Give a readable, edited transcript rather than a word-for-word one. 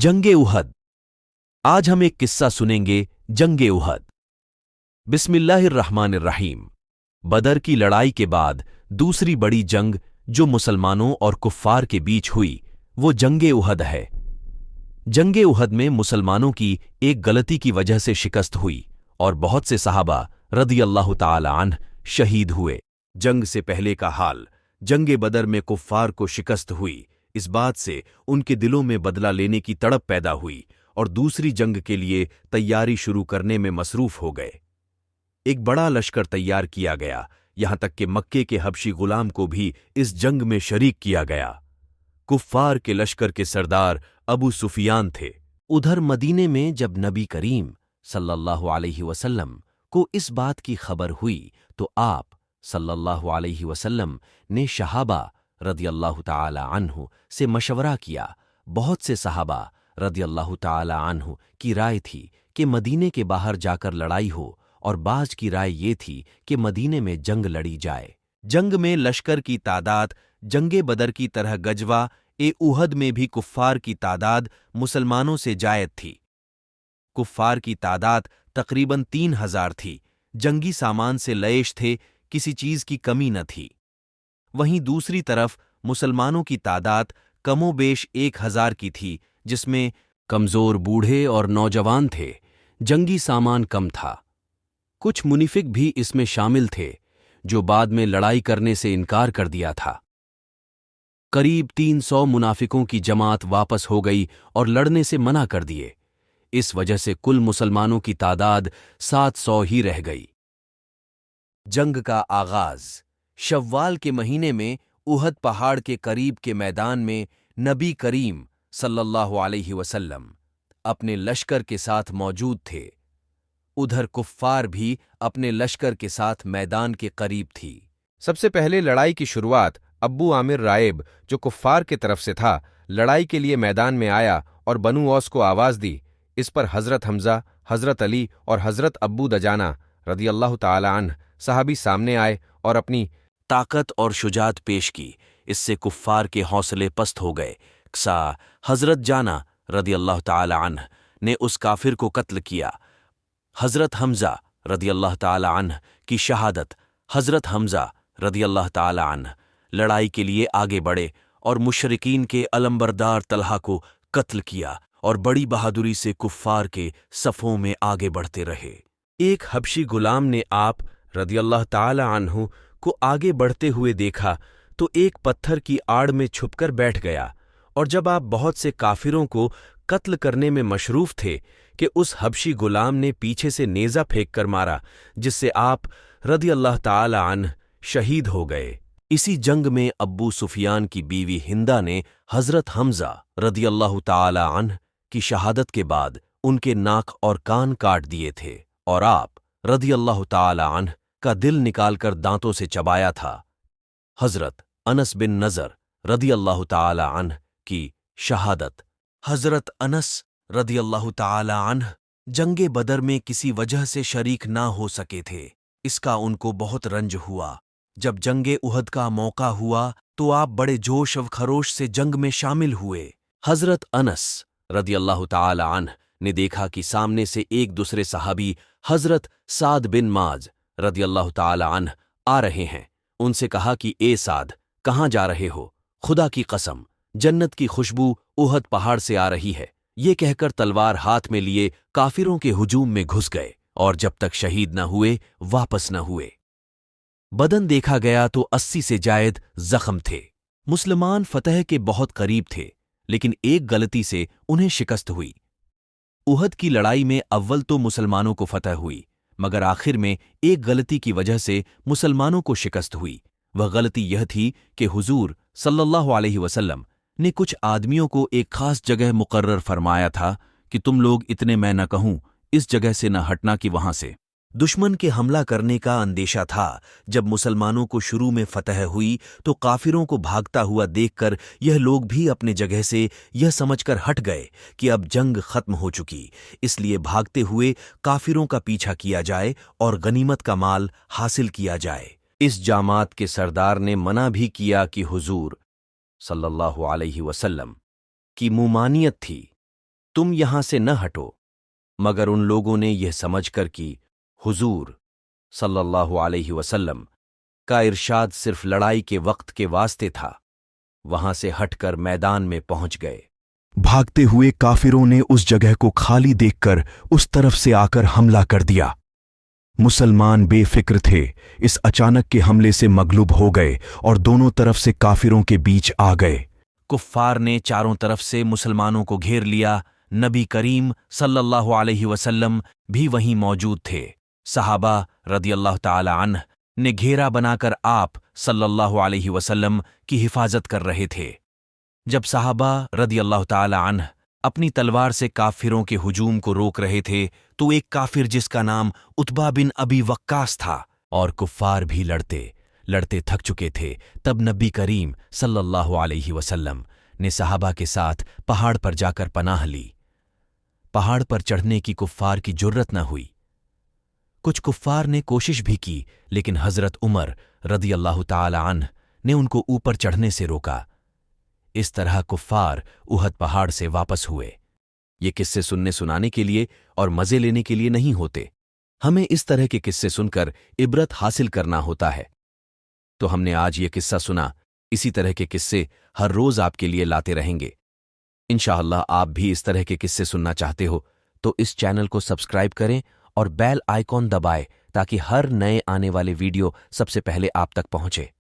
जंगे उहद। आज हम एक किस्सा सुनेंगे जंगे उहद। बिस्मिल्लाहिर्रहमानिर्रहीम। बदर की लड़ाई के बाद दूसरी बड़ी जंग जो मुसलमानों और कुफ्फार के बीच हुई वो जंगे उहद है। जंगे उहद में मुसलमानों की एक गलती की वजह से शिकस्त हुई और बहुत से सहाबा रदियल्लाहु ताला अन्ह शहीद हुए। जंग से पहले का हाल। जंगे बदर में कुफ्फार को शिकस्त हुई, इस बात से उनके दिलों में बदला लेने की तड़प पैदा हुई और दूसरी जंग के लिए तैयारी शुरू करने में मसरूफ हो गए। एक बड़ा लश्कर तैयार किया गया, यहां तक कि मक्के के हबशी गुलाम को भी इस जंग में शरीक किया गया। कुफ्फार के लश्कर के सरदार अबू सुफियान थे। उधर मदीने में जब नबी करीम सल्लल्लाहु अलैहि वसल्लम को इस बात की खबर हुई तो आप सल्लल्लाहु अलैहि वसल्लम ने शहाबा रदियल्लाहु ताला अन्हु से मशवरा किया। बहुत से सहाबा रदियल्लाहु ताला अन्हु की राय थी कि मदीने के बाहर जाकर लड़ाई हो और बाज की राय ये थी कि मदीने में जंग लड़ी जाए। जंग में लश्कर की तादाद जंगे बदर की तरह गजवा ए उहद में भी कुफ्फार की तादाद मुसलमानों से जायद थी। कुफ्फार की तादाद तकरीबन 3000 थी। जंगी सामान से लैश थे, किसी चीज की कमी न थी। वहीं दूसरी तरफ मुसलमानों की तादाद कमोबेश 1000 की थी, जिसमें कमजोर बूढ़े और नौजवान थे। जंगी सामान कम था। कुछ मुनाफिक भी इसमें शामिल थे जो बाद में लड़ाई करने से इनकार कर दिया था। करीब 300 मुनाफिकों की जमात वापस हो गई और लड़ने से मना कर दिए। इस वजह से कुल मुसलमानों की तादाद 700 ही रह गई। जंग का आगाज। शव्वाल के महीने में उहद पहाड़ के करीब के मैदान में नबी करीम सल्लल्लाहु अलैहि वसल्लम अपने लश्कर के साथ मौजूद थे। उधर कुफ्फार भी अपने लश्कर के साथ मैदान के करीब थी। सबसे पहले लड़ाई की शुरुआत अब्बू आमिर राइब, जो कुफ्फार की तरफ से था, लड़ाई के लिए मैदान में आया और बनु औस को आवाज दी। इस पर हजरत हमजा, हजरत अली और हजरत अब्बू दजाना रदियल्लाहु ताला अन्ह सहाबी सामने आए और अपनी ताकत और शुजात पेश की। इससे कुफ्फार के हौसले पस्त हो गए। हजरत जाना रदियल्लाहु ताला अन्ह ने उस काफिर को कत्ल किया। हजरत हमजा रदियल्लाहु ताला अन्ह की शहादत। हजरत हमजा रदियल्लाहु ताला अन्ह लड़ाई के लिए आगे बढ़े और मुशरिकीन के अलंबरदार तलहा को कत्ल किया और बड़ी बहादुरी से कुफ्फार के सफ़ों में आगे बढ़ते रहे। एक हबशी गुलाम ने आप रदियल्लाहु ताला अन्हु को आगे बढ़ते हुए देखा तो एक पत्थर की आड़ में छुपकर बैठ गया, और जब आप बहुत से काफिरों को कत्ल करने में मशरूफ थे कि उस हबशी गुलाम ने पीछे से नेज़ा फेंक कर मारा, जिससे आप रदियल्लाहु ताला अन्ह शहीद हो गए। इसी जंग में अब्बू सुफियान की बीवी हिंदा ने हजरत हमजा रदियल्लाहु ताला अन्ह की शहादत के बाद उनके नाक और कान काट दिए थे और आप रदियल्लाहु ताला अन्ह का दिल निकालकर दांतों से चबाया था। हजरत अनस बिन नजर रदियल्लाहु ताला अन्ह की शहादत। हजरत अनस रदियल्लाहु ताला अन्ह जंगे बदर में किसी वजह से शरीक ना हो सके थे। इसका उनको बहुत रंज हुआ। जब जंगे उहद का मौका हुआ तो आप बड़े जोश और खरोश से जंग में शामिल हुए। हजरत अनस रदियल्लाहु ताला अन्ह ने देखा कि सामने से एक दूसरे सहाबी हजरत साद बिन माज रदियल्लाहु ताला अन्ह आ रहे हैं। उनसे कहा कि ए साद, कहाँ जा रहे हो? खुदा की कसम, जन्नत की खुशबू उहद पहाड़ से आ रही है। ये कहकर तलवार हाथ में लिए काफिरों के हुजूम में घुस गए और जब तक शहीद न हुए वापस न हुए। बदन देखा गया तो 80 से जायद जख्म थे। मुसलमान फतह के बहुत करीब थे, लेकिन एक गलती से उन्हें शिकस्त हुई। उहद की लड़ाई में अव्वल तो मुसलमानों को फतह हुई, मगर आखिर में एक गलती की वजह से मुसलमानों को शिकस्त हुई। वह गलती यह थी कि हुजूर सल्लल्लाहु अलैहि वसल्लम ने कुछ आदमियों को एक खास जगह मुकर्रर फरमाया था कि तुम लोग इतने मैं न कहूं इस जगह से न हटना कि वहां से दुश्मन के हमला करने का अंदेशा था। जब मुसलमानों को शुरू में फतह हुई तो काफिरों को भागता हुआ देखकर यह लोग भी अपने जगह से यह समझकर हट गए कि अब जंग खत्म हो चुकी, इसलिए भागते हुए काफिरों का पीछा किया जाए और गनीमत का माल हासिल किया जाए। इस जामात के सरदार ने मना भी किया कि हुजूर सल्लल्लाहु अलैहि वसल्लम की मुमानियत थी, तुम यहां से न हटो। मगर उन लोगों ने यह समझ कर कि हुजूर सल्लल्लाहु अलैहि वसल्लम का इरशाद सिर्फ लड़ाई के वक्त के वास्ते था, वहां से हटकर मैदान में पहुंच गए। भागते हुए काफिरों ने उस जगह को खाली देखकर उस तरफ से आकर हमला कर दिया। मुसलमान बेफिक्र थे, इस अचानक के हमले से मगलूब हो गए और दोनों तरफ से काफिरों के बीच आ गए। कुफ्फार ने चारों तरफ से मुसलमानों को घेर लिया। नबी करीम सल्लल्लाहु अलैहि वसल्लम भी वहीं मौजूद थे। सहाबा रदियल्लाहु ताला अन्ह ने घेरा बनाकर आप सल्लल्लाहु अलैहि वसल्लम की हिफाजत कर रहे थे। जब सहाबा रदियल्लाहु ताला अन्ह अपनी तलवार से काफिरों के हुजूम को रोक रहे थे तो एक काफिर जिसका नाम उतबा बिन अबी वक्कास था और कुफ्फार भी लड़ते लड़ते थक चुके थे, तब नबी करीम सल्लल्लाहु अलैहि वसल्लम ने सहाबा के साथ पहाड़ पर जाकर पनाह ली। पहाड़ पर चढ़ने की कुफ्फार की जुर्रत न हुई। कुछ कुफ्फार ने कोशिश भी की, लेकिन हजरत उमर रदियल्लाहु ताला अन्ह ने उनको ऊपर चढ़ने से रोका। इस तरह कुफ्फार उहद पहाड़ से वापस हुए। ये किस्से सुनने सुनाने के लिए और मजे लेने के लिए नहीं होते, हमें इस तरह के किस्से सुनकर इबरत हासिल करना होता है। तो हमने आज ये किस्सा सुना, इसी तरह के किस्से हर रोज आपके लिए लाते रहेंगे। इंशाअल्लाह आप भी इस तरह के किस्से सुनना चाहते हो तो इस चैनल को सब्सक्राइब करें और बेल आइकॉन दबाएं ताकि हर नए आने वाले वीडियो सबसे पहले आप तक पहुंचे।